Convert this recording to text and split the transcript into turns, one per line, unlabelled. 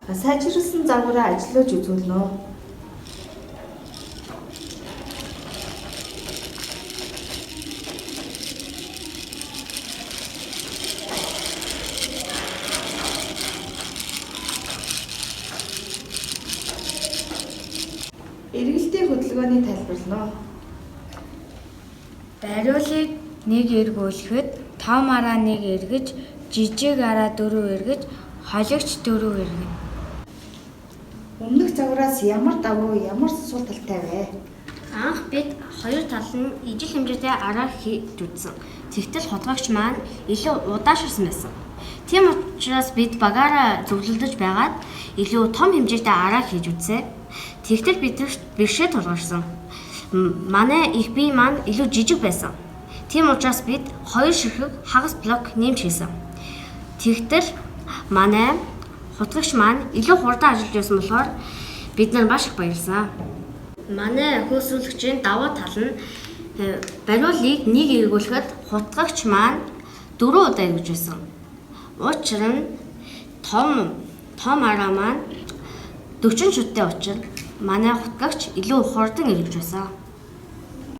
Сайжирсан загвараа ажиллаж үзүүлнэ үү? Эргэлтийн хөдөлгөөний тайлбарлана уу?
Бариулыг нэг эргүүлэхэд том араа нэг эргэж, жижиг араа 4 эргэж, холигч 4 эргэнэ.
Өмнөх загвараас ямар давуу, ямар сул талтай вэ?
Анх бид хоёр тал нь ижил хэмжээтэй араа хийж үзсэн. Тэгтэл хутгагч маань илүү удаашрсан байсан. Тийм учраас бид багаараа зөвлөлдөж байгаад илүү том хэмжээтэй араа хийж үзье. Тэгтэл бид бэрхшээл тулгарсан. Манай их бие маань илүү жижиг байсан. Тийм учраас бид хоёр ширхэг хагас блок нэмж хийсэн. Тэгтэл манай хутгагч маань илүү хурдан ажиллаж байсан болохоор бид нар маш их баярлсан. Манай хөөсрүүлэгчийн давуу тал нь бариулыг нэг эргүүлэхэд хутгагч маань 4 удаа эргэж байсан. Учир нь том араа маань 40 шүттэй учраас манай хутгагч илүү хурдан эргэж байсан.